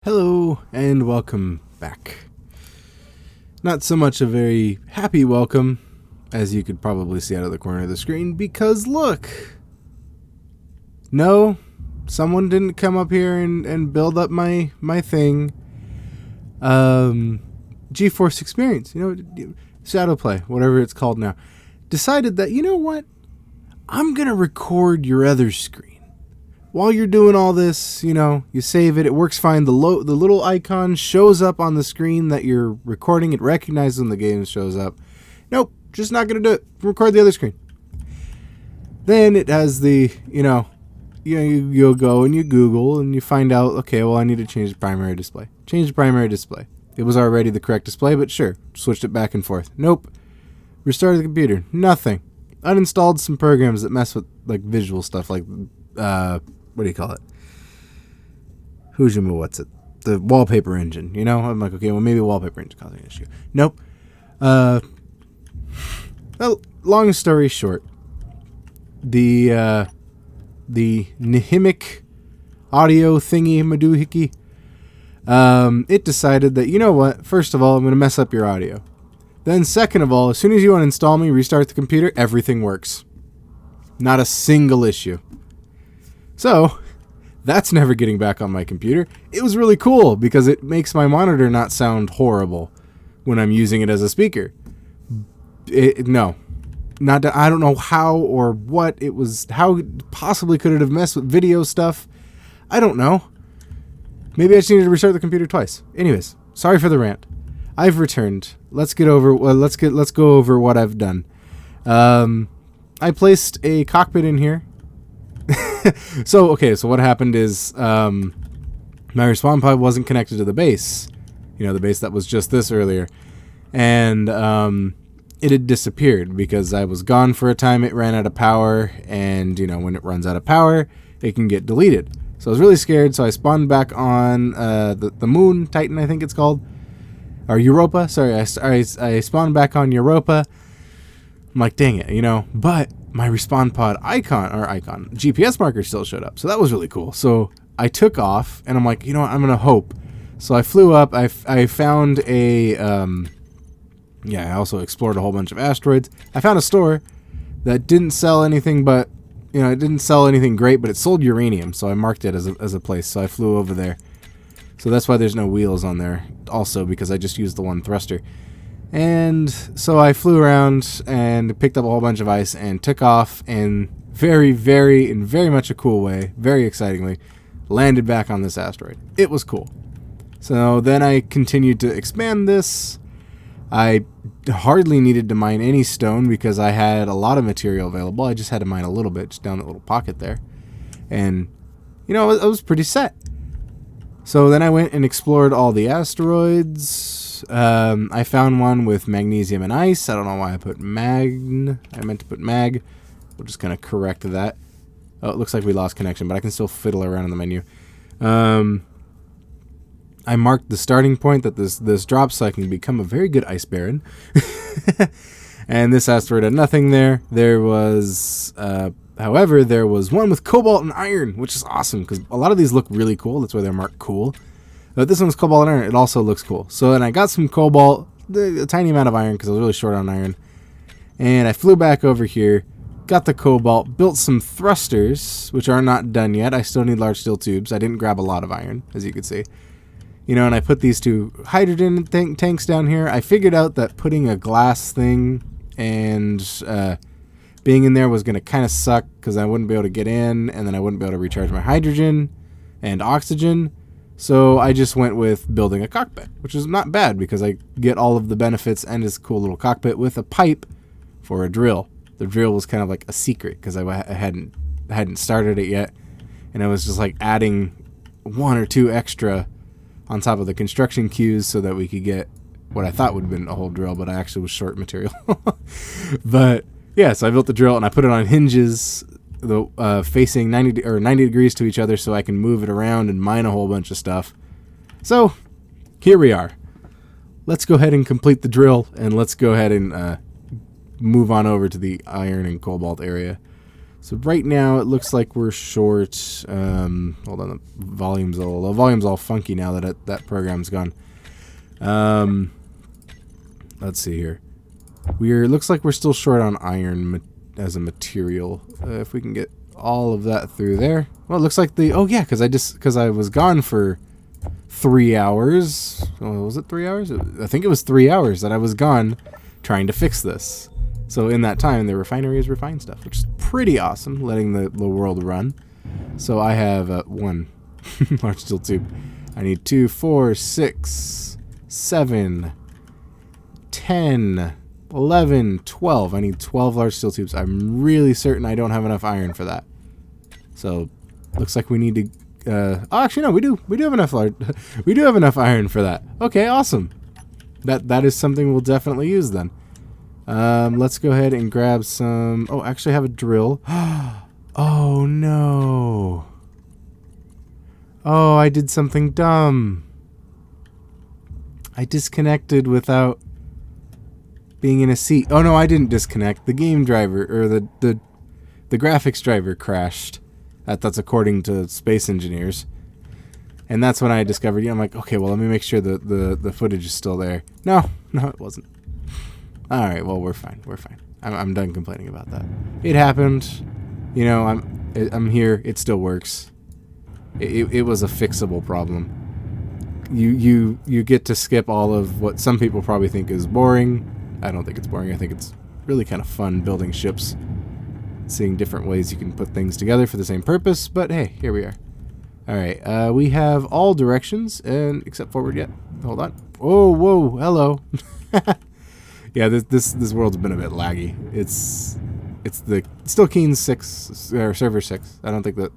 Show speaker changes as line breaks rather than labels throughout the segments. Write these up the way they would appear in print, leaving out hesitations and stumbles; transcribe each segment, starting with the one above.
Hello and welcome back. Not so much a very happy welcome, as you could probably see out of the corner of the screen, because look! No, someone didn't come up here and build up my thing. GeForce Experience, Shadowplay, whatever it's called now, decided that, you know what? I'm gonna record your other screen. While you're doing all this, you save it. It works fine. The little icon shows up on the screen that you're recording. It recognizes when the game shows up. Nope, just not going to do it. Record the other screen. Then it has the, you'll go and you Google and you find out, okay, well, I need to change the primary display. Change the primary display. It was already the correct display, but sure, switched it back and forth. Nope. Restarted the computer. Nothing. Uninstalled some programs that mess with, visual stuff, what do you call it? What's it? The wallpaper engine, I'm like, okay, well, maybe wallpaper engine causing an issue. Nope. Well, long story short, the Nihimic audio thingy madoohickey, it decided that, you know what, first of all, I'm going to mess up your audio. Then second of all, as soon as you uninstall me, restart the computer, everything works. Not a single issue. So, that's never getting back on my computer. It was really cool because it makes my monitor not sound horrible when I'm using it as a speaker. I don't know how or what it was. How possibly could it have messed with video stuff? I don't know. Maybe I just needed to restart the computer twice. Anyways, sorry for the rant. I've returned. Let's go over what I've done. I placed a cockpit in here. So what happened is my respawn pod wasn't connected to the base. The base that was just this earlier. And it had disappeared because I was gone for a time. It ran out of power. And, when it runs out of power, it can get deleted. So I was really scared. So I spawned back on the moon, Titan, I think it's called. Or Europa. Sorry, I spawned back on Europa. I'm like, dang it, but my respawn pod icon GPS marker still showed up. So that was really cool. So I took off and I'm like, I'm going to hope. So I flew up. I found I also explored a whole bunch of asteroids. I found a store that didn't sell anything but, it didn't sell anything great, but it sold uranium. So I marked it as a place. So I flew over there. So that's why there's no wheels on there also, because I just used the one thruster. And so I flew around and picked up a whole bunch of ice and took off and very much a cool way, very excitingly, landed back on this asteroid. It was cool. So then I continued to expand this. I hardly needed to mine any stone because I had a lot of material available. I just had to mine a little bit, just down that little pocket there. And, I was pretty set. So then I went and explored all the asteroids. I found one with magnesium and ice. I don't know why I put mag. I meant to put mag. We'll just kind of correct that. Oh, it looks like we lost connection, but I can still fiddle around in the menu. I marked the starting point that this drops so I can become a very good ice baron. And this asteroid had nothing there. There was, however, there was one with cobalt and iron, which is awesome because a lot of these look really cool. That's why they're marked cool. But this one's cobalt and iron. It also looks cool. So then I got some cobalt, a tiny amount of iron because I was really short on iron. And I flew back over here, got the cobalt, built some thrusters, which are not done yet. I still need large steel tubes. I didn't grab a lot of iron, as you can see. And I put these two hydrogen tanks down here. I figured out that putting a glass thing and being in there was going to kind of suck because I wouldn't be able to get in, and then I wouldn't be able to recharge my hydrogen and oxygen. So I just went with building a cockpit, which is not bad because I get all of the benefits and it's a cool little cockpit with a pipe for a drill. The drill was kind of like a secret because I hadn't started it yet, and I was just like adding one or two extra on top of the construction queues so that we could get what I thought would have been a whole drill, but I actually was short material. But yeah, so I built the drill and I put it on hinges, facing 90 degrees to each other so I can move it around and mine a whole bunch of stuff. So here we are. Let's go ahead and complete the drill, and let's go ahead and move on over to the iron and cobalt area. So right now it looks like we're short. Hold on, the volume's all funky now that that program's gone. Let's see here. Looks like we're still short on iron as a material. If we can get all of that through there. Well, it looks like because I was gone for 3 hours. Oh, was it 3 hours? I think it was 3 hours that I was gone trying to fix this. So in that time, the refinery has refined stuff, which is pretty awesome, letting the world run. So I have 1 large steel tube. I need 2, 4, 6, 7, 10, 11, 12. I need 12 large steel tubes. I'm really certain I don't have enough iron for that. So looks like we need to... oh, actually, no, we do. We do have enough we do have enough iron for that. Okay, awesome. That is something we'll definitely use then. Let's go ahead and grab some... Oh, actually I have a drill. Oh, no. Oh, I did something dumb. I disconnected without being in a seat. Oh, no, I didn't disconnect. The game driver, or the graphics driver crashed. That's according to space engineers. And that's when I discovered, I'm like, okay, well, let me make sure the footage is still there. No, it wasn't. All right, well, we're fine. We're fine. I'm done complaining about that. It happened. You know, I'm here. It still works. It was a fixable problem. You get to skip all of what some people probably think is boring. I don't think it's boring. I think it's really kind of fun building ships, seeing different ways you can put things together for the same purpose. But hey, here we are. All right, we have all directions and except forward yet. Hold on. Oh, whoa, hello. Yeah, this world's been a bit laggy. It's still Keen 6 or server 6. I don't think that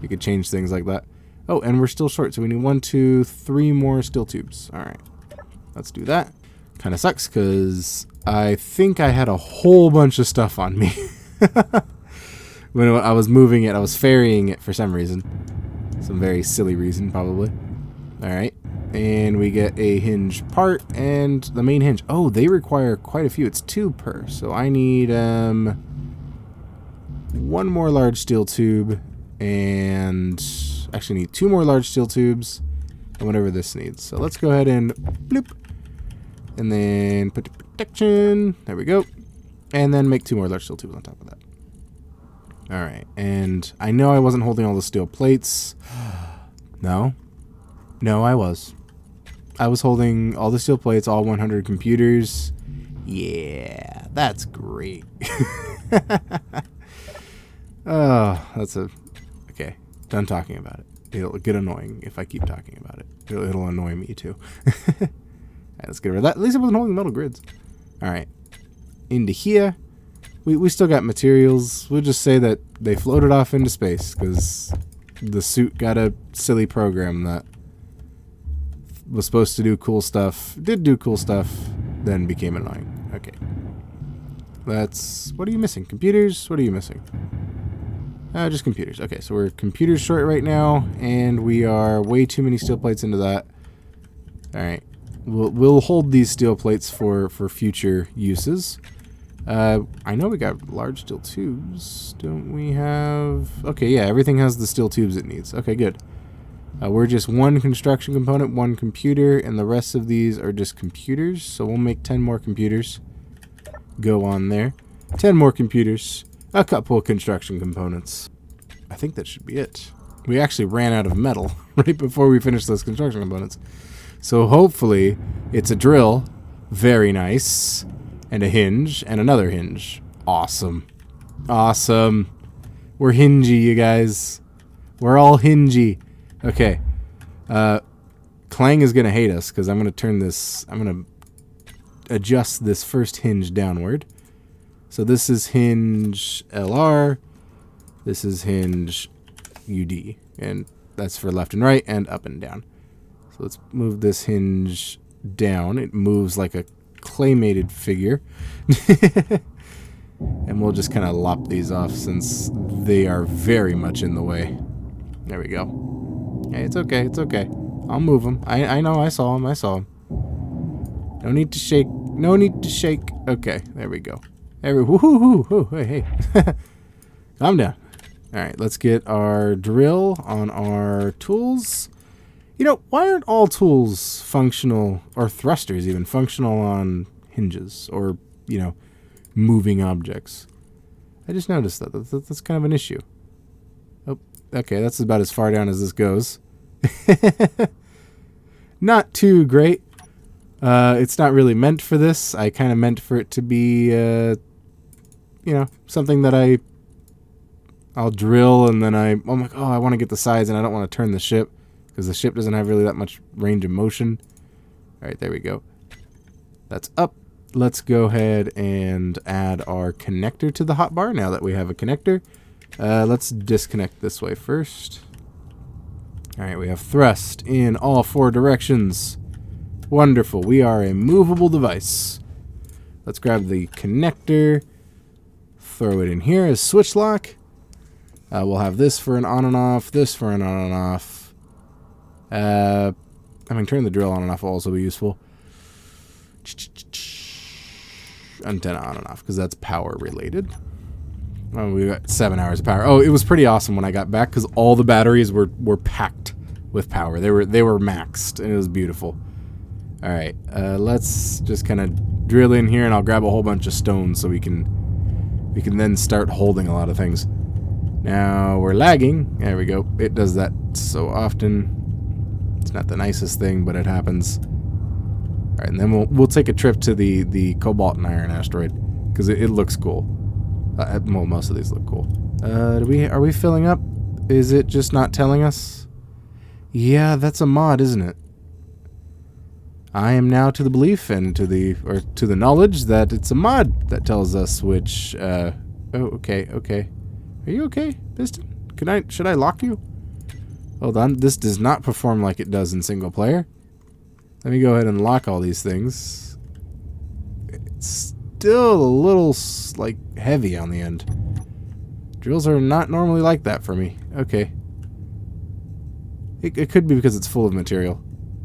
you could change things like that. Oh, and we're still short, so we need 1, 2, 3 more steel tubes. All right, let's do that. Kind of sucks because I think I had a whole bunch of stuff on me when I was moving it. I was ferrying it for some reason, some very silly reason probably. All right. And we get a hinge part and the main hinge. Oh, they require quite a few. It's 2 per. So I need 1 more large steel tube and actually need 2 more large steel tubes and whatever this needs. So let's go ahead and bloop. And then put the protection. There we go. And then make 2 more large steel tubes on top of that. All right. And I know I wasn't holding all the steel plates. No, I was. I was holding all the steel plates, all 100 computers. Yeah, that's great. Oh, okay, done talking about it. It'll get annoying if I keep talking about it. It'll annoy me too. All right, let's get rid of that. At least I wasn't holding metal grids. All right, into here. We still got materials. We'll just say that they floated off into space because the suit got a silly program that was supposed to do cool stuff, did do cool stuff, then became annoying. Okay. What are you missing? Computers? What are you missing? Just computers. Okay, so we're computers short right now, and we are way too many steel plates into that. Alright. We'll hold these steel plates for future uses. I know we got large steel tubes. Don't we have... Okay, yeah, everything has the steel tubes it needs. Okay, good. We're just 1 construction component, 1 computer, and the rest of these are just computers. So we'll make 10 more computers. Go on there. 10 more computers. A couple of construction components. I think that should be it. We actually ran out of metal right before we finished those construction components. So hopefully it's a drill. Very nice. And a hinge and another hinge. Awesome. Awesome. We're hingy, you guys. We're all hingy. Okay. Clang is going to hate us because I'm going to turn this... I'm going to adjust this first hinge downward. So this is hinge LR. This is hinge UD. And that's for left and right and up and down. So let's move this hinge down. It moves like a claymated figure. And we'll just kind of lop these off since they are very much in the way. There we go. Hey, it's okay. It's okay. I'll move them. I know. I saw them. I saw them. No need to shake. No need to shake. Okay. There we go. Woohoo! Hey, hey. I'm down. All right, let's get our drill on our tools. You know, why aren't all tools functional, or thrusters even, functional on hinges or, you know, moving objects? I just noticed that. That's kind of an issue. Oh, okay, that's about as far down as this goes. Not too great. It's not really meant for this. I kind of meant for it to be, you know, something that I'll drill and then I'm like, oh, I want to get the sides and I don't want to turn the ship because the ship doesn't have really that much range of motion. All right, there we go. That's up. Let's go ahead and add our connector to the hotbar now that we have a connector. Let's disconnect this way first. All right, we have thrust in all 4 directions. Wonderful. We are a movable device. Let's grab the connector, throw it in here as switch lock. We'll have this for an on and off, this for an on and off. I mean, turn the drill on and off will also be useful. Antenna on and off, because that's power related. Oh, we got 7 hours of power. Oh, it was pretty awesome when I got back because all the batteries were packed with power. They were maxed, and it was beautiful. All right, let's just kind of drill in here, and I'll grab a whole bunch of stones so we can then start holding a lot of things. Now we're lagging. There we go. It does that so often. It's not the nicest thing, but it happens. All right, and then we'll take a trip to the Cobalt Mayan asteroid because it looks cool. Well, most of these look cool. Are we filling up? Is it just not telling us? Yeah, that's a mod, isn't it? I am now to the belief and to the knowledge that it's a mod that tells us which. Oh, okay. Are you okay, Piston? Should I lock you? Hold on. This does not perform like it does in single player. Let me go ahead and lock all these things. It's still a little like heavy on the end. Drills are not normally like that for me. Okay. It could be because it's full of material.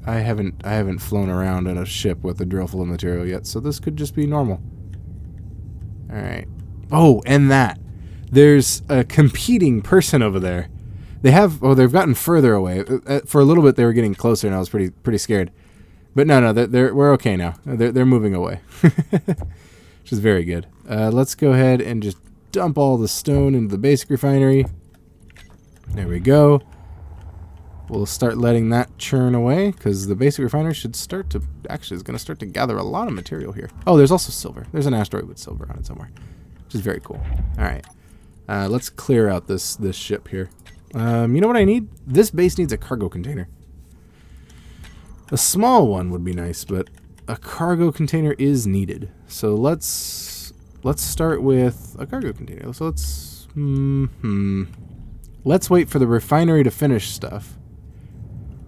I haven't flown around in a ship with a drill full of material yet, so this could just be normal. All right. Oh, and that. There's a competing person over there. They've gotten further away. For a little bit they were getting closer and I was pretty scared. But no, we're okay now. They're moving away. Which is very good. Let's go ahead and just dump all the stone into the basic refinery. There we go. We'll start letting that churn away because the basic refinery should start to is going to start to gather a lot of material here. Oh, there's also silver. There's an asteroid with silver on it somewhere, which is very cool. All right, let's clear out this ship here. You know what I need? This base needs a cargo container. A small one would be nice, but a cargo container is needed. So let's start with a cargo container. So let's wait for the refinery to finish stuff.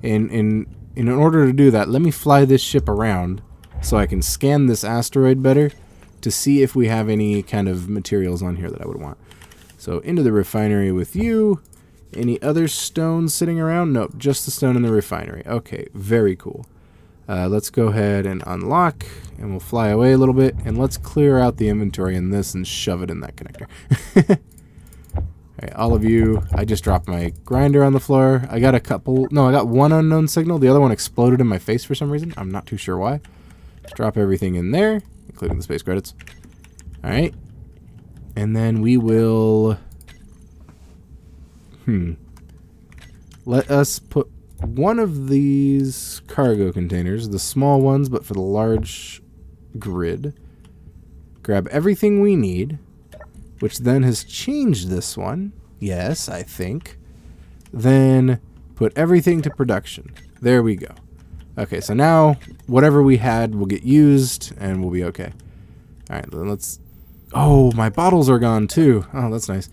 In order to do that, let me fly this ship around so I can scan this asteroid better to see if we have any kind of materials on here that I would want. So into the refinery with you. Any other stones sitting around? Nope, just the stone in the refinery. Okay, very cool. Let's go ahead and unlock, and we'll fly away a little bit, and let's clear out the inventory in this and shove it in that connector. Alright, all of you, I just dropped my grinder on the floor. I got one unknown signal. The other one exploded in my face for some reason. I'm not too sure why. Let's drop everything in there, including the space credits. Alright. And then we will... Let us put one of these cargo containers, the small ones, but for the large grid. Grab everything we need, which then has changed this one. Yes, I think. Then put everything to production. There we go. Okay, so now whatever we had will get used and we'll be okay. All right, then let's... Oh, my bottles are gone too. Oh, that's nice.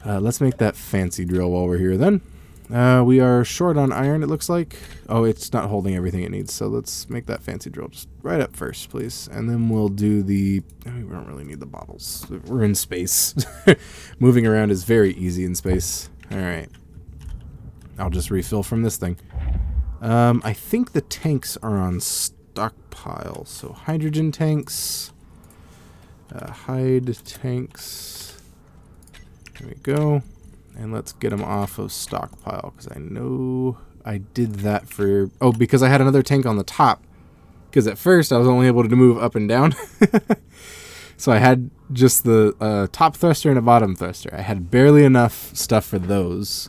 Let's make that fancy drill while we're here then. We are short on iron, it looks like. Oh, it's not holding everything it needs, so let's make that fancy drill just right up first, please. And then we'll do the... we don't really need the bottles. We're in space. Moving around is very easy in space. All right. I'll just refill from this thing. I think the tanks are on stockpile. So hydrogen tanks. Hide tanks. There we go. And let's get them off of stockpile, because I know I did that for... Oh, because I had another tank on the top. Because at first I was only able to move up and down. So I had just the top thruster and a bottom thruster. I had barely enough stuff for those.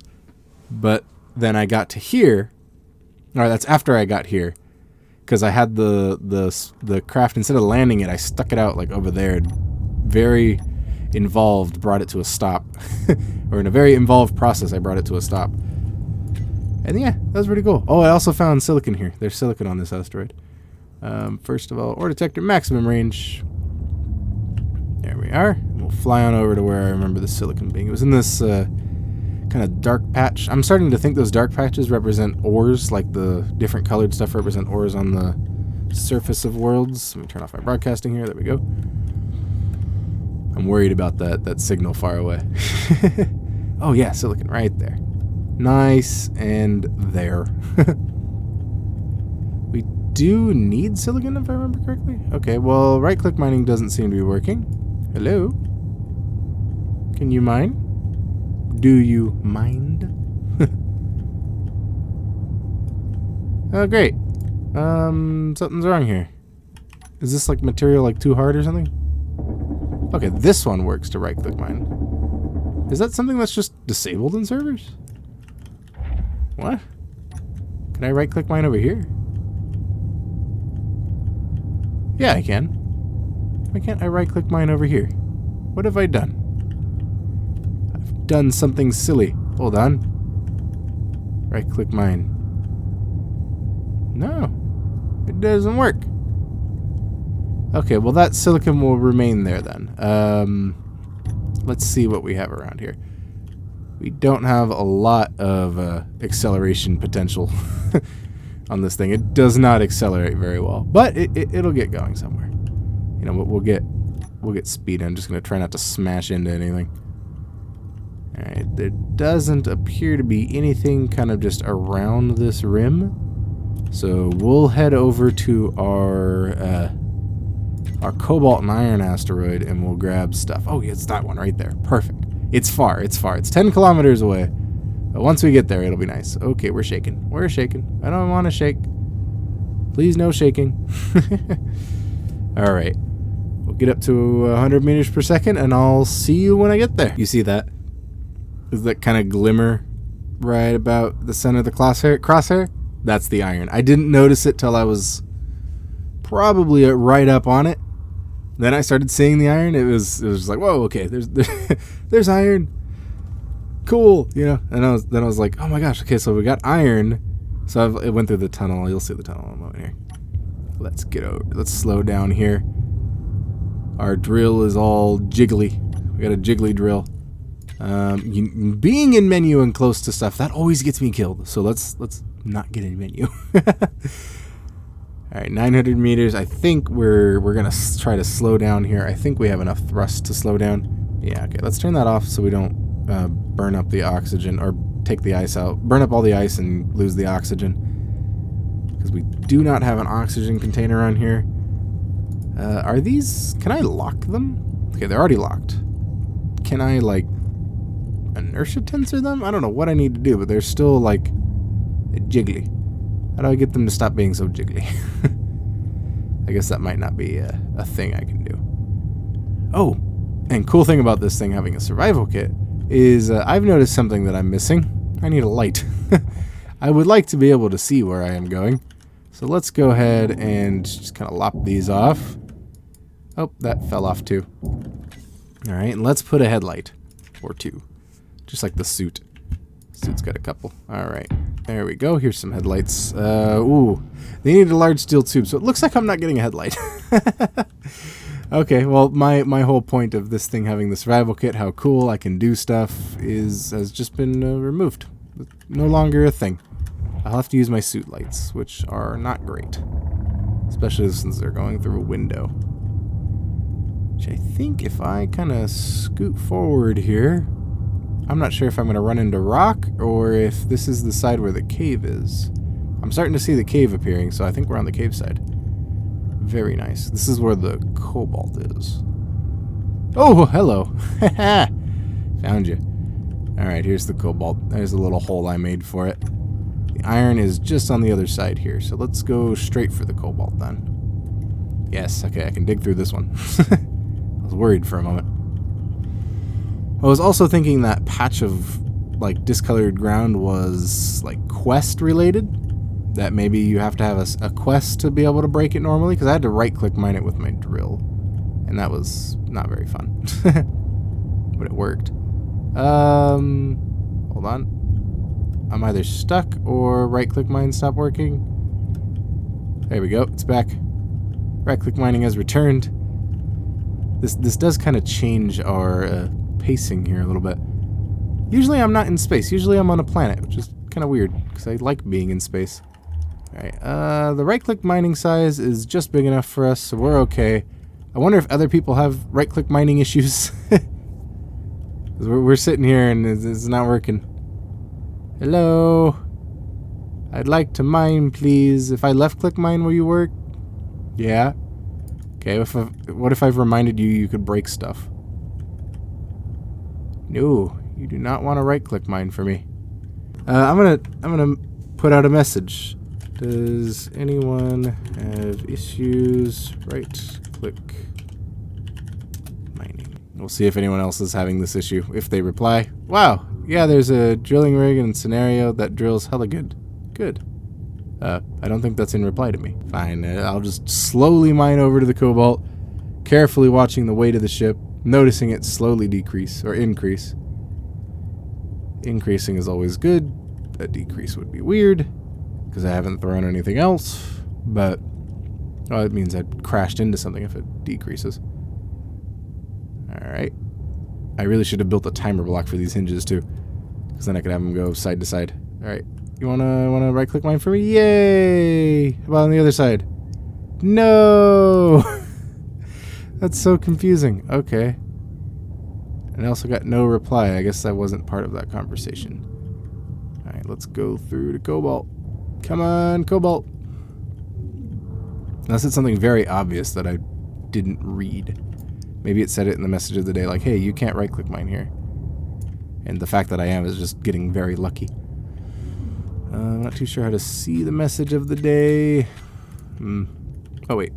But then I got to here. Or that's after I got here. Because I had the craft, instead of landing it, I stuck it out like over there. Very involved, brought it to a stop. Or in a very involved process, I brought it to a stop. And yeah, that was pretty cool. Oh, I also found silicon here. There's silicon on this asteroid. First of all, ore detector, maximum range. There we are. We'll fly on over to where I remember the silicon being. It was in this kind of dark patch. I'm starting to think those dark patches represent ores, like the different colored stuff represent ores on the surface of worlds. Let me turn off my broadcasting here. There we go. I'm worried about that signal far away. Oh yeah, silicon right there. Nice, and there. We do need silicon, if I remember correctly. Okay, well, right-click mining doesn't seem to be working. Hello? Can you mine? Do you mind? Oh, great. Something's wrong here. Is this like material like too hard or something? Okay, this one works to right-click mine. Is that something that's just disabled in servers? What? Can I right-click mine over here? Yeah, I can. Why can't I right-click mine over here? What have I done? I've done something silly. Hold on. Right-click mine. No. It doesn't work. Okay, well that silicon will remain there then. Let's see what we have around here. We don't have a lot of acceleration potential on this thing. It does not accelerate very well, but it'll get going somewhere. You know, we'll get speed. I'm just gonna try not to smash into anything. All right, there doesn't appear to be anything kind of just around this rim, so we'll head over to our Cobalt Mayan asteroid and we'll grab stuff. Oh, yeah, it's that one right there. Perfect. It's far. It's 10 kilometers away. But once we get there, it'll be nice. Okay, we're shaking. We're shaking. I don't want to shake. Please, no shaking. All right. We'll get up to 100 meters per second, and I'll see you when I get there. You see that? Is that kind of glimmer right about the center of the crosshair? That's the iron. I didn't notice it till I was probably right up on it. Then I started seeing the iron. It was just like, whoa, okay, there's iron. Cool, you know. And then I was like, oh my gosh, okay, so we got iron. So it went through the tunnel. You'll see the tunnel in a moment here. Let's get over. Let's slow down here. Our drill is all jiggly. We got a jiggly drill. Being in menu and close to stuff, that always gets me killed. So let's not get in menu. All right, 900 meters. I think we're gonna try to slow down here. I think we have enough thrust to slow down. Yeah, okay. Let's turn that off so we don't burn up the oxygen or take the ice out. Burn up all the ice and lose the oxygen, because we do not have an oxygen container on here. Are these? Can I lock them? Okay, they're already locked. Can I like inertia tensor them? I don't know what I need to do, but they're still like jiggly. How do I get them to stop being so jiggly? I guess that might not be a thing I can do. Oh, and cool thing about this thing having a survival kit is I've noticed something that I'm missing. I need a light. I would like to be able to see where I am going. So let's go ahead and just kind of lop these off. Oh, that fell off too. All right, and let's put a headlight or two, just like the suit. Suit's got a couple. All right, there we go. Here's some headlights. Ooh, they need a large steel tube, so it looks like I'm not getting a headlight. Okay, well, my whole point of this thing having the survival kit, how cool I can do stuff, has just been removed. No longer a thing. I'll have to use my suit lights, which are not great, especially since they're going through a window. Which I think if I kind of scoot forward here, I'm not sure if I'm going to run into rock or if this is the side where the cave is. I'm starting to see the cave appearing, so I think we're on the cave side. Very nice. This is where the cobalt is. Oh, hello. Found you. Alright, here's the cobalt. There's a little hole I made for it. The iron is just on the other side here, so let's go straight for the cobalt then. Yes, okay, I can dig through this one. I was worried for a moment. I was also thinking that patch of, like, discolored ground was, like, quest related. That maybe you have to have a quest to be able to break it normally, because I had to right-click mine it with my drill. And that was not very fun. But it worked. Hold on. I'm either stuck or right-click mine stopped working. There we go. It's back. Right-click mining has returned. This does kind of change our pacing here a little bit. Usually I'm not in space. Usually I'm on a planet, which is kind of weird because I like being in space. Alright, the right-click mining size is just big enough for us, so we're okay. I wonder if other people have right-click mining issues. we're sitting here and it's not working. Hello? I'd like to mine, please. If I left-click mine, will you work? Yeah? Okay, what if I've reminded you you could break stuff? No, you do not want to right-click mine for me. I'm gonna put out a message. Does anyone have issues right-click mining? We'll see if anyone else is having this issue. If they reply, wow, yeah, there's a drilling rig and scenario that drills hella good. Good. I don't think that's in reply to me. Fine, I'll just slowly mine over to the cobalt, carefully watching the weight of the ship, noticing it slowly decrease, or increase. Increasing is always good. A decrease would be weird, because I haven't thrown anything else, but it means I crashed into something if it decreases. Alright. I really should have built a timer block for these hinges too, because then I could have them go side to side. Alright. You wanna right-click mine for me? Yay! How about on the other side? No! That's so confusing. Okay. And I also got no reply. I guess I wasn't part of that conversation. Alright, let's go through to Cobalt. Come on, Cobalt! Unless it's something very obvious that I didn't read. Maybe it said it in the message of the day, like, hey, you can't right-click mine here. And the fact that I am is just getting very lucky. I'm not too sure how to see the message of the day. Oh, wait.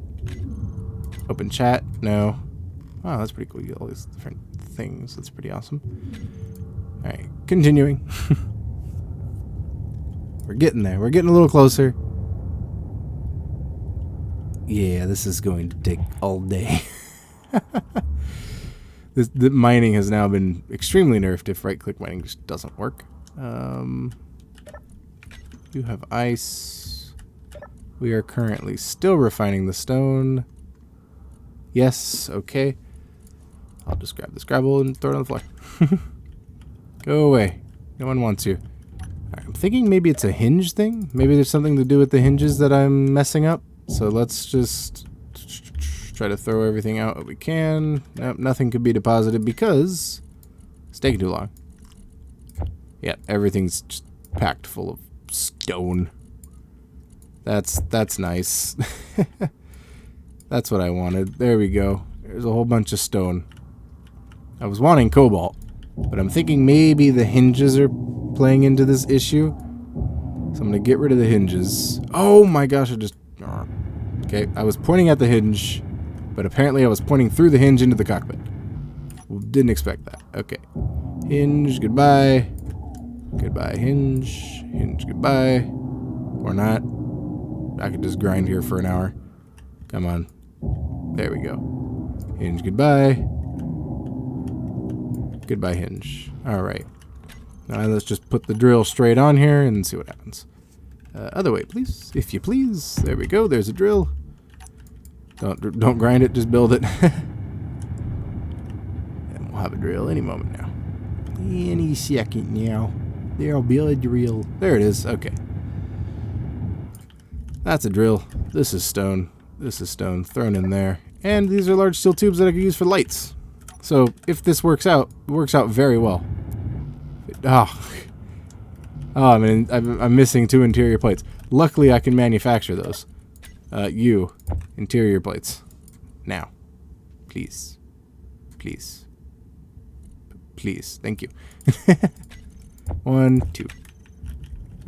Open chat? No. Oh, that's pretty cool. You get all these different things. That's pretty awesome. Alright, continuing. We're getting there. We're getting a little closer. Yeah, this is going to take all day. The mining has now been extremely nerfed if right-click mining just doesn't work. You have ice. We are currently still refining the stone. Yes, okay. I'll just grab this gravel and throw it on the floor. Go away. No one wants you. Right, I'm thinking maybe it's a hinge thing. Maybe there's something to do with the hinges that I'm messing up. So let's just try to throw everything out that we can. Nope, nothing could be deposited because it's taking too long. Yeah, everything's just packed full of stone. That's nice. That's what I wanted. There we go. There's a whole bunch of stone. I was wanting cobalt, but I'm thinking maybe the hinges are playing into this issue. So I'm gonna get rid of the hinges. Oh my gosh, okay, I was pointing at the hinge, but apparently I was pointing through the hinge into the cockpit. Didn't expect that. Okay. Hinge, goodbye. Goodbye, hinge. Hinge, goodbye. Or not. I could just grind here for an hour. Come on. There we go. Hinge, goodbye. Goodbye, hinge. Alright. Now let's just put the drill straight on here and see what happens. Other way, please. If you please. There we go. There's a drill. Don't grind it. Just build it. And we'll have a drill any moment now. Any second now. There'll be a drill. There it is. Okay. That's a drill. This is stone. This is stone thrown in there. And these are large steel tubes that I could use for lights. So if this works out, it works out very well. I'm missing 2 interior plates. Luckily, I can manufacture those. Interior plates. Now. Please. Please. Please. Thank you. 1, 2.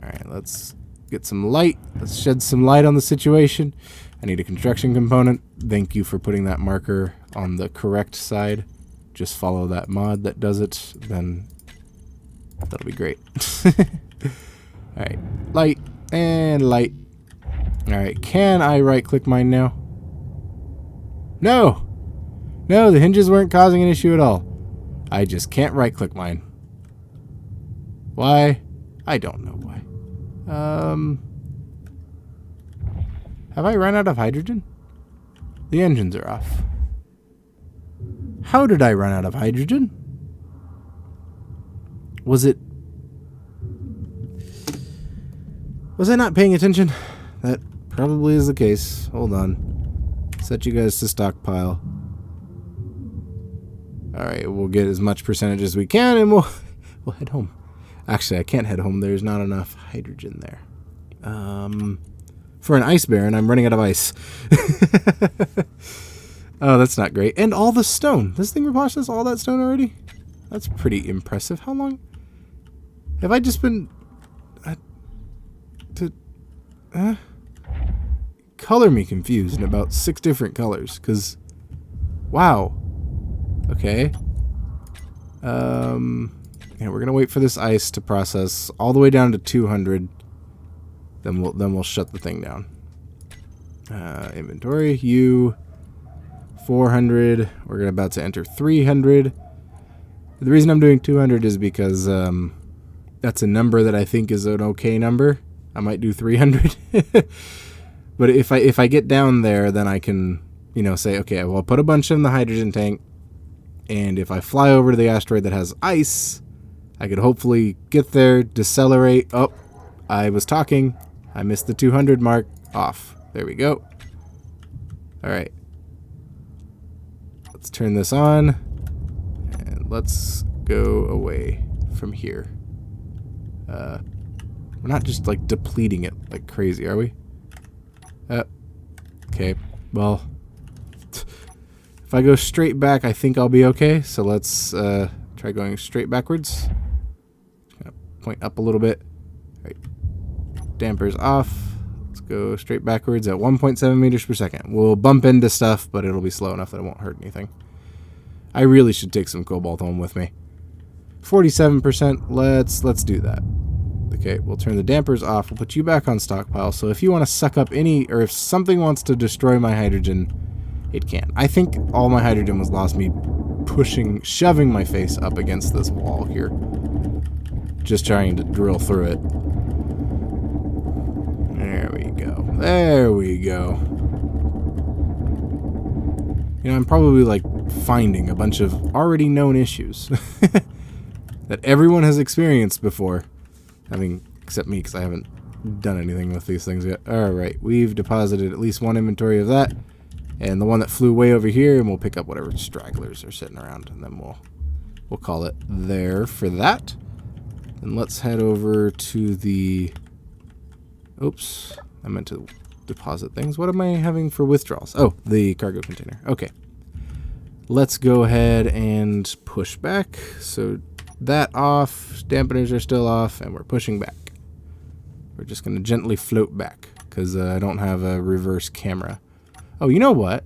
Alright, let's get some light. Let's shed some light on the situation. I need a construction component. Thank you for putting that marker on the correct side. Just follow that mod that does it. Then that'll be great. Alright, light and light. Alright, can I right-click mine now? No! No, the hinges weren't causing an issue at all. I just can't right-click mine. Why? I don't know why. Have I run out of hydrogen? The engines are off. How did I run out of hydrogen? Was I not paying attention? That probably is the case. Hold on. Set you guys to stockpile. Alright, we'll get as much percentage as we can and we'll head home. Actually, I can't head home. There's not enough hydrogen there. For an ice baron, I'm running out of ice. Oh, that's not great. And all the stone. This thing replenished all that stone already? That's pretty impressive. How long have I just been... color me confused in about 6 different colors, because... Wow. Okay. Yeah, we're gonna wait for this ice to process all the way down to 200. Then we'll shut the thing down. Inventory, 400. We're about to enter 300. The reason I'm doing 200 is because that's a number that I think is an okay number. I might do 300. But if I get down there, then I can, say, okay, well, I'll put a bunch in the hydrogen tank, and if I fly over to the asteroid that has ice, I could hopefully get there, decelerate. Oh, I was talking. I missed the 200 mark. Off. There we go. All right. Let's turn this on, and let's go away from here. We're not just like depleting it like crazy, are we? Okay. Well, if I go straight back, I think I'll be okay. So let's try going straight backwards. Point up a little bit. All right. Dampers off. Let's go straight backwards at 1.7 meters per second. We'll bump into stuff, but it'll be slow enough that it won't hurt anything. I really should take some cobalt home with me. 47%. Let's do that. Okay, we'll turn the dampers off. We'll put you back on stockpile. So if you want to suck up any, or if something wants to destroy my hydrogen, it can. I think all my hydrogen was lost me shoving my face up against this wall here. Just trying to drill through it. There we go. There we go. I'm probably like finding a bunch of already known issues that everyone has experienced before. Except me, because I haven't done anything with these things yet. Alright, we've deposited at least one inventory of that. And the one that flew way over here, and we'll pick up whatever stragglers are sitting around. And then we'll call it there for that. And let's head over to the... Oops, I meant to deposit things. What am I having for withdrawals? Oh, the cargo container. Okay. Let's go ahead and push back. So that off, dampeners are still off, and we're pushing back. We're just going to gently float back, because I don't have a reverse camera. Oh, you know what?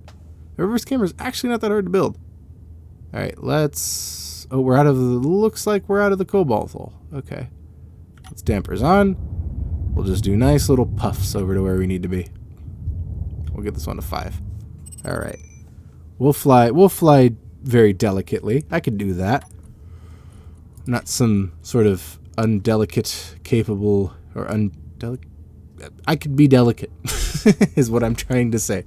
The reverse camera is actually not that hard to build. Alright, let's... Oh, we're out of the... Looks like we're out of the cobalt hole. Okay. Let's dampers on. We'll just do nice little puffs over to where we need to be. We'll get this one to 5. Alright. We'll fly very delicately. I could do that. Not some sort of undelicate, capable, or undelicate... I could be delicate, is what I'm trying to say.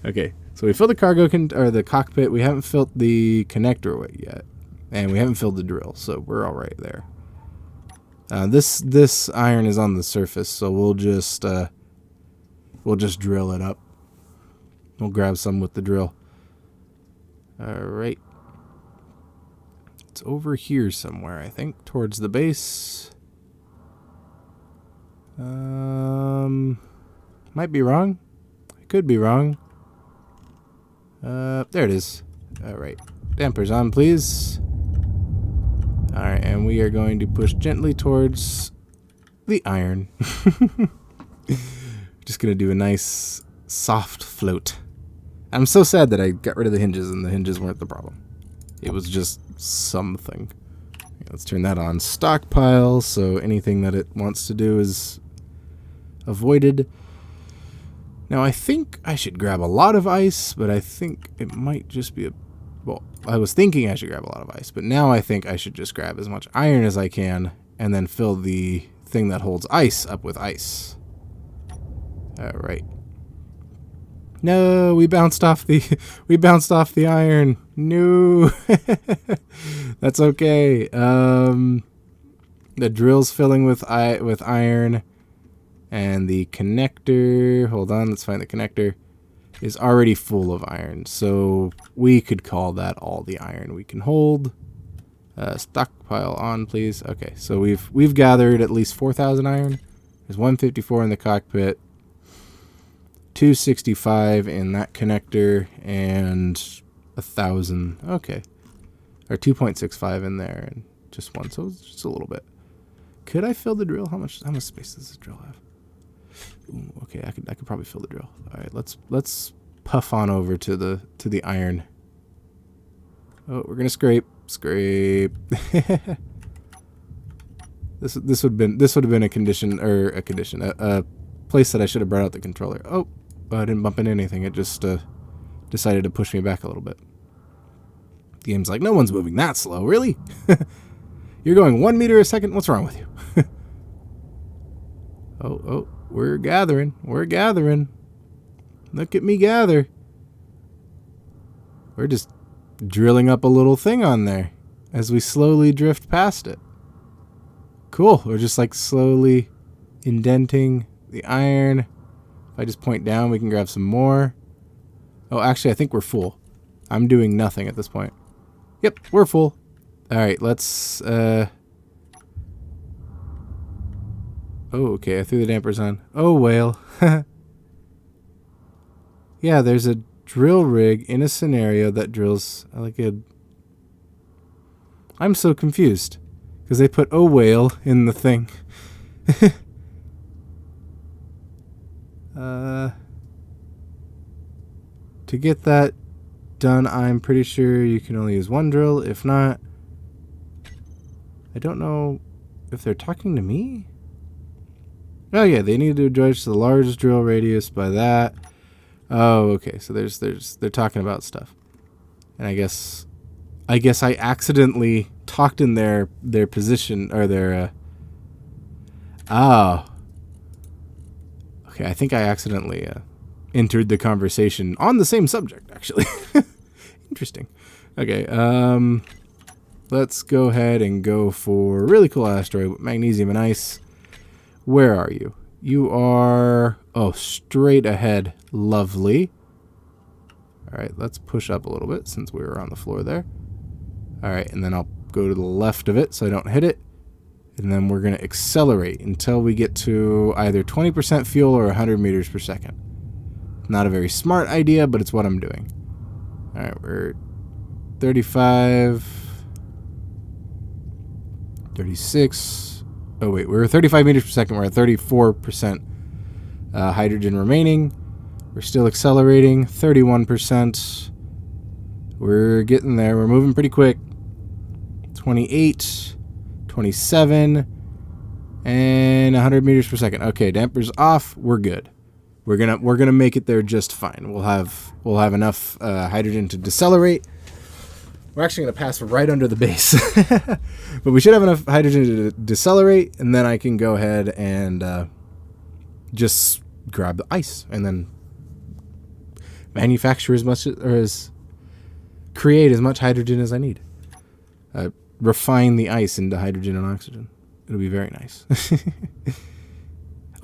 Okay, so we filled the cargo or the cockpit. We haven't filled the connector yet, and we haven't filled the drill, so we're all right there. This iron is on the surface, so we'll just drill it up. We'll grab some with the drill. All right. It's over here somewhere, I think, towards the base. Might be wrong. I could be wrong. There it is. All right. Dampers on, please. Alright, and we are going to push gently towards the iron. Just going to do a nice soft float. I'm so sad that I got rid of the hinges and the hinges weren't the problem. It was just something. Let's turn that on. Stockpile, so anything that it wants to do is avoided. Now I think I should grab a lot of ice, but I think it might just be a... Well, I was thinking I should grab a lot of ice, but now I think I should just grab as much iron as I can and then fill the thing that holds ice up with ice. Alright. No, we bounced off the iron. No. That's okay. The drill's filling with iron, and the connector, hold on, let's find the connector, is already full of iron. So we could call that all the iron we can hold. Stockpile on, please. Okay, so we've gathered at least 4,000 iron. There's 154 in the cockpit. 265 in that connector and 1,000. Okay, or 2.65 in there and just one. So it's just a little bit. Could I fill the drill? How much space does this drill have? Ooh, okay, I could probably fill the drill. All right, let's puff on over to the iron. Oh, we're gonna scrape. This would have been a condition, a place that I should have brought out the controller. Oh, I didn't bump into anything. It just decided to push me back a little bit. The game's like, no one's moving that slow, really? You're going 1 meter a second? What's wrong with you? Oh, we're gathering. Look at me gather. We're just drilling up a little thing on there as we slowly drift past it. Cool. We're just like slowly indenting the iron. If I just point down, we can grab some more. Oh, actually, I think we're full. I'm doing nothing at this point. Yep, we're full. All right, let's... Oh, okay, I threw the dampers on. Oh, whale. Yeah, there's a drill rig in a scenario that drills like a... I'm so confused. Because they put oh, whale in the thing. To get that done, I'm pretty sure you can only use one drill. If not, I don't know if they're talking to me. Oh yeah, they need to judge the large drill radius by that. Oh, okay. So they're talking about stuff, and I guess I accidentally talked in their position or their. Oh. Okay, I think I accidentally entered the conversation on the same subject, actually. Interesting. Okay, let's go ahead and go for a really cool asteroid with magnesium and ice. Where are you? You are... Oh, straight ahead. Lovely. All right, let's push up a little bit since we were on the floor there. All right, and then I'll go to the left of it so I don't hit it. And then we're going to accelerate until we get to either 20% fuel or 100 meters per second. Not a very smart idea, but it's what I'm doing. All right, we're 35, 36. Oh, wait, we're 35 meters per second. We're at 34% hydrogen remaining. We're still accelerating, 31%. We're getting there. We're moving pretty quick. 28, 27, and 100 meters per second. Okay, dampers off. We're good. We're gonna make it there just fine. We'll have enough hydrogen to decelerate. We're actually gonna pass right under the base, but we should have enough hydrogen to decelerate, and then I can go ahead and just grab the ice and then manufacture as much create as much hydrogen as I need. Refine the ice into hydrogen and oxygen. It'll be very nice.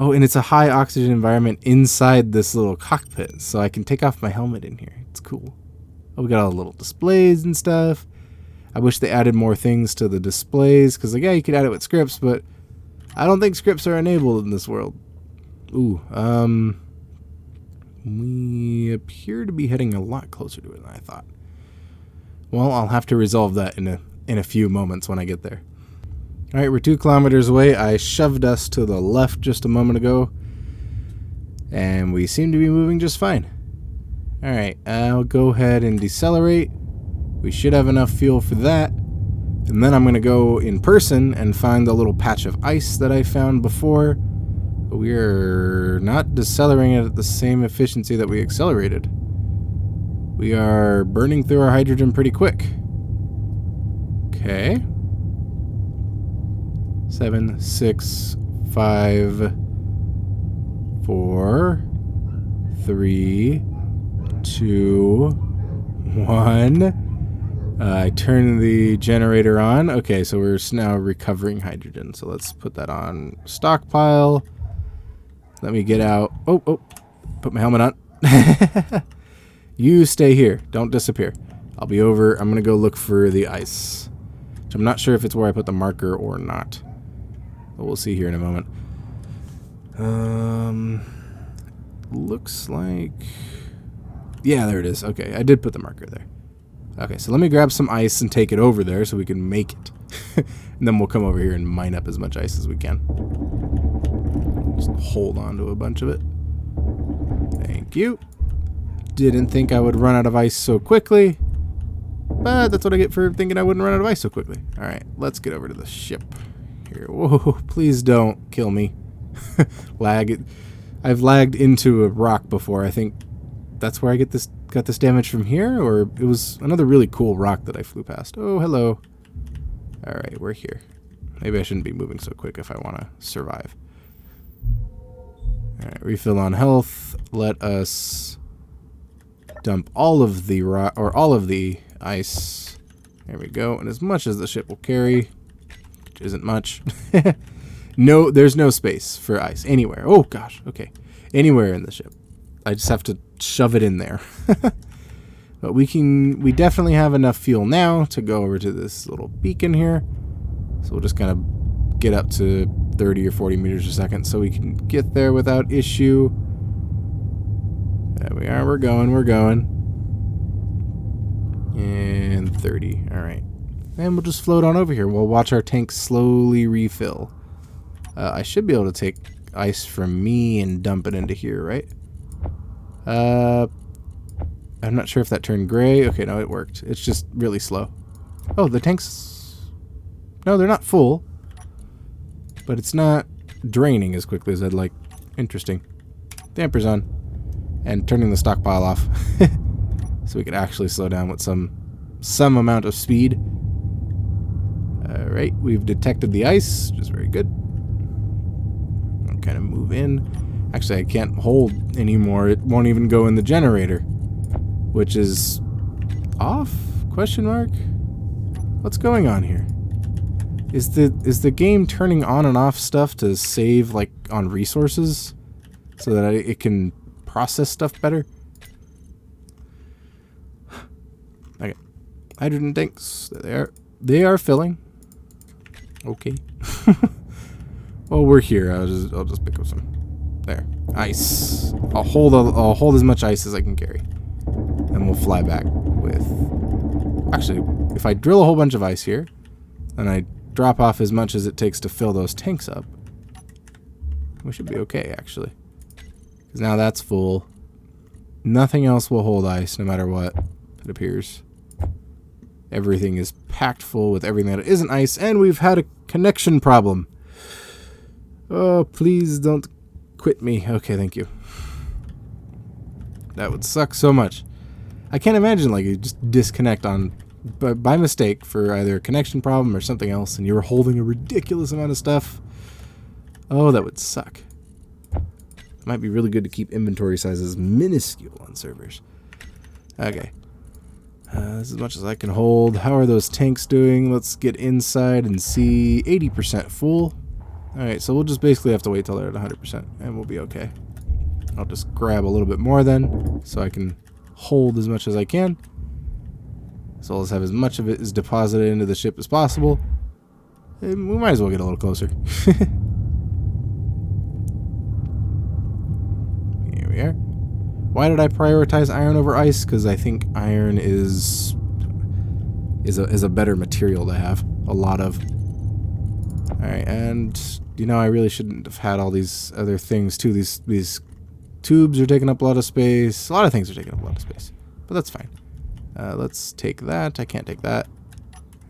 Oh, and it's a high oxygen environment inside this little cockpit, so I can take off my helmet in here. It's cool. Oh, we got all the little displays and stuff. I wish they added more things to the displays, because, like, yeah, you could add it with scripts, but I don't think scripts are enabled in this world. Ooh, we appear to be heading a lot closer to it than I thought. Well, I'll have to resolve that in in a few moments when I get there. All right, we're 2 kilometers away. I shoved us to the left just a moment ago, and we seem to be moving just fine. All right, I'll go ahead and decelerate. We should have enough fuel for that. And then I'm going to go in person and find the little patch of ice that I found before. We're not decelerating at the same efficiency that we accelerated. We are burning through our hydrogen pretty quick. Okay. 7, 6, 5, 4, 3, 2, 1. I turn the generator on. Okay, so we're now recovering hydrogen. So let's put that on stockpile. Let me get out. Oh, put my helmet on. You stay here. Don't disappear. I'll be over. I'm going to go look for the ice. Which I'm not sure if it's where I put the marker or not. But we'll see here in a moment. Looks like... Yeah, there it is. Okay, I did put the marker there. Okay, so let me grab some ice and take it over there so we can make it. And then we'll come over here and mine up as much ice as we can. Just hold on to a bunch of it. Thank you. Didn't think I would run out of ice so quickly. But that's what I get for thinking I wouldn't run out of ice so quickly. Alright, let's get over to the ship. Here. Whoa, please don't kill me. Lag. I've lagged into a rock before. I think that's where I got this damage from here, or it was another really cool rock that I flew past. Oh, hello. Alright, we're here. Maybe I shouldn't be moving so quick if I want to survive. Alright, refill on health. Let us dump all of the all of the ice. There we go. And as much as the ship will carry, which isn't much. No, there's no space for ice anywhere. Oh gosh, okay. Anywhere in the ship. I just have to shove it in there. But we definitely have enough fuel now to go over to this little beacon here. So we'll just kind of get up to 30 or 40 meters a second so we can get there without issue. There we are, we're going. And 30, all right. And we'll just float on over here. We'll watch our tank slowly refill. I should be able to take ice from me and dump it into here, right? I'm not sure if that turned gray. Okay, no, it worked. It's just really slow. Oh, the tanks... No, they're not full. But it's not draining as quickly as I'd like. Interesting. Dampers on. And turning the stockpile off. So we could actually slow down with some amount of speed. Alright, we've detected the ice, which is very good. I'll kind of move in. Actually, I can't hold anymore. It won't even go in the generator. Which is off? Question mark? What's going on here? Is the game turning on and off stuff to save like on resources so that it can process stuff better? Okay. Hydrogen tanks. They are filling. Okay. Well, we're here. I'll just pick up some. There. Ice. I'll hold as much ice as I can carry. And we'll fly back with... Actually, if I drill a whole bunch of ice here, and I drop off as much as it takes to fill those tanks up, we should be okay, actually. Because now that's full. Nothing else will hold ice, no matter what, it appears. Everything is packed full with everything that isn't ice, and we've had a connection problem. Oh, please don't quit me. Okay, thank you. That would suck so much. I can't imagine like you just disconnect on by mistake for either a connection problem or something else, and you were holding a ridiculous amount of stuff. Oh, that would suck. It might be really good to keep inventory sizes minuscule on servers. Okay. This is as much as I can hold. How are those tanks doing? Let's get inside and see. 80% full. Alright, so we'll just basically have to wait till they're at 100%, and we'll be okay. I'll just grab a little bit more then, so I can hold as much as I can. So let's have as much of it as deposited into the ship as possible. And we might as well get a little closer. Here we are. Why did I prioritize iron over ice? Because I think iron is is a better material to have. A lot of. Alright, and you know, I really shouldn't have had all these other things too. These tubes are taking up a lot of space. A lot of things are taking up a lot of space. But that's fine. Let's take that. I can't take that.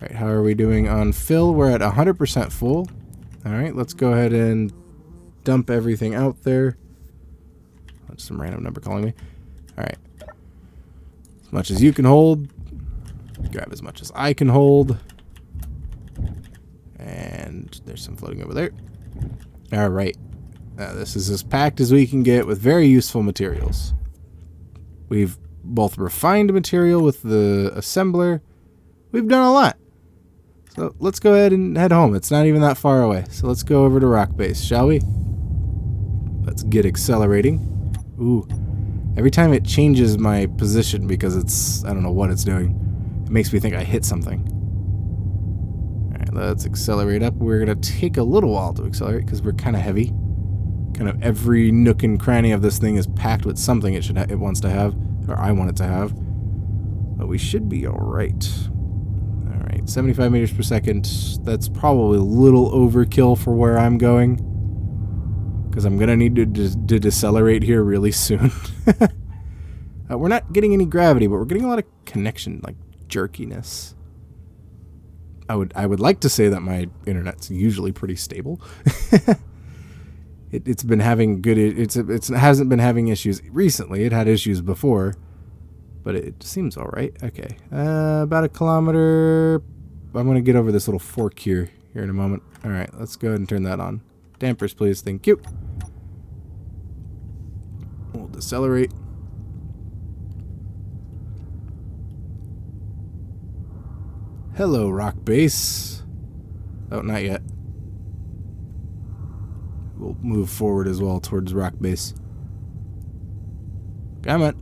Alright, how are we doing on fill? We're at 100% full. Alright, let's go ahead and dump everything out there. That's some random number calling me. Alright. As much as you can hold. Grab as much as I can hold. And there's some floating over there. Alright. This is as packed as we can get with very useful materials. We've both refined material with the assembler. We've done a lot. So let's go ahead and head home. It's not even that far away. So let's go over to Rock Base, shall we? Let's get accelerating. Ooh. Every time it changes my position because it's... I don't know what it's doing. It makes me think I hit something. Alright, let's accelerate up. We're going to take a little while to accelerate because we're kind of heavy. Kind of every nook and cranny of this thing is packed with something it wants to have. Or I want it to have. But we should be alright. Alright, 75 meters per second. That's probably a little overkill for where I'm going. Because I'm going to need to decelerate here really soon. We're not getting any gravity, but we're getting a lot of connection, like jerkiness. I would like to say that my internet's usually pretty stable. It's been having good. It hasn't been having issues recently. It had issues before, but it seems all right. Okay, about a kilometer. I'm gonna get over this little fork here in a moment. All right, let's go ahead and turn that on. Dampers, please. Thank you. We'll decelerate. Hello, Rock Base. Oh, not yet. We'll move forward as well towards Rock Base. Come on.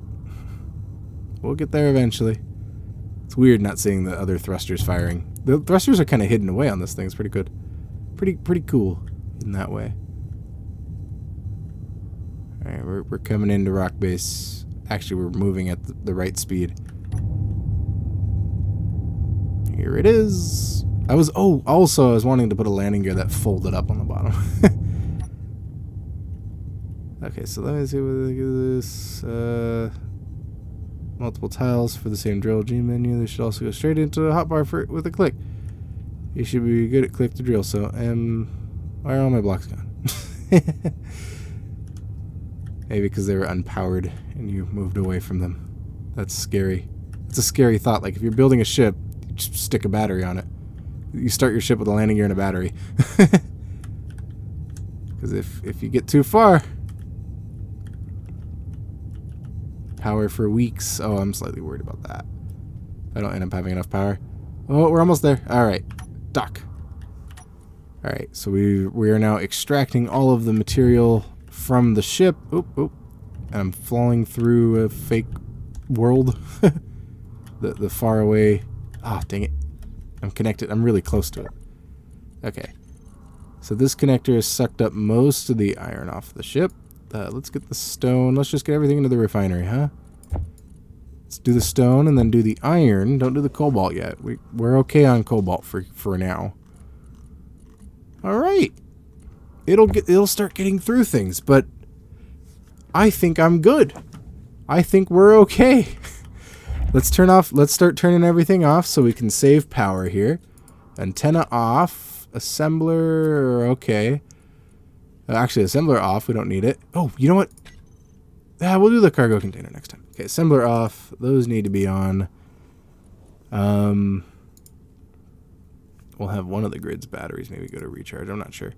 We'll get there eventually. It's weird not seeing the other thrusters firing. The thrusters are kind of hidden away on this thing. It's pretty good. Pretty cool in that way. Alright, we're coming into Rock Base. Actually, we're moving at the right speed. Here it is. I was wanting to put a landing gear that folded up on the bottom. Okay, so let me see what this. Multiple tiles for the same drill G menu. They should also go straight into the hotbar with a click. You should be good at click to drill. So, why are all my blocks gone? Maybe because they were unpowered and you moved away from them. That's scary. It's a scary thought. Like if you're building a ship, you just stick a battery on it. You start your ship with a landing gear and a battery. Because if you get too far, power for weeks. Oh, I'm slightly worried about that. I don't end up having enough power. Oh, we're almost there. All right, dock. All right, so we are now extracting all of the material from the ship. Oop, oop. And I'm flowing through a fake world. the far away. Ah, dang it. I'm connected. I'm really close to it. Okay. So this connector has sucked up most of the iron off the ship. Let's get the stone. Let's just get everything into the refinery, huh? Let's do the stone and then do the iron. Don't do the cobalt yet. We're okay on cobalt for now. All right. It'll start getting through things, but I think I'm good. I think we're okay. Let's start turning everything off so we can save power here. Antenna off. Assembler, okay. Actually, assembler off. We don't need it. Oh, you know what? Yeah, we'll do the cargo container next time. Okay, assembler off. Those need to be on. We'll have one of the grid's batteries maybe go to recharge. I'm not sure.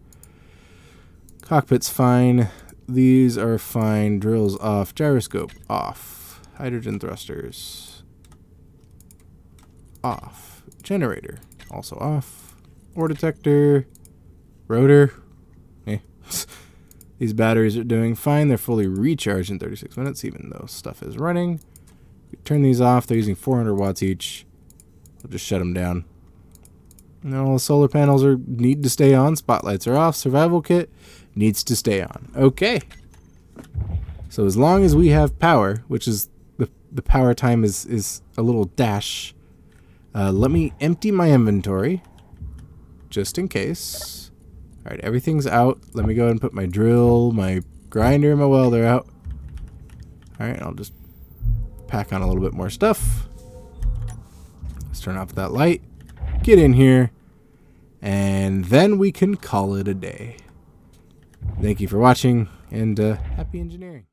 Cockpit's fine. These are fine. Drills off. Gyroscope off. Hydrogen thrusters off. Generator also off. Ore detector. Rotor. These batteries are doing fine. They're fully recharged in 36 minutes, even though stuff is running. Turn these off. They're using 400 watts each. We'll just shut them down. And all the solar panels need to stay on. Spotlights are off. Survival kit needs to stay on. Okay. So as long as we have power, which is the power time is a little dash. Let me empty my inventory, just in case. All right, everything's out. Let me go ahead and put my drill, my grinder, and my welder out. All right, I'll just pack on a little bit more stuff. Let's turn off that light. Get in here. And then we can call it a day. Thank you for watching, and happy engineering.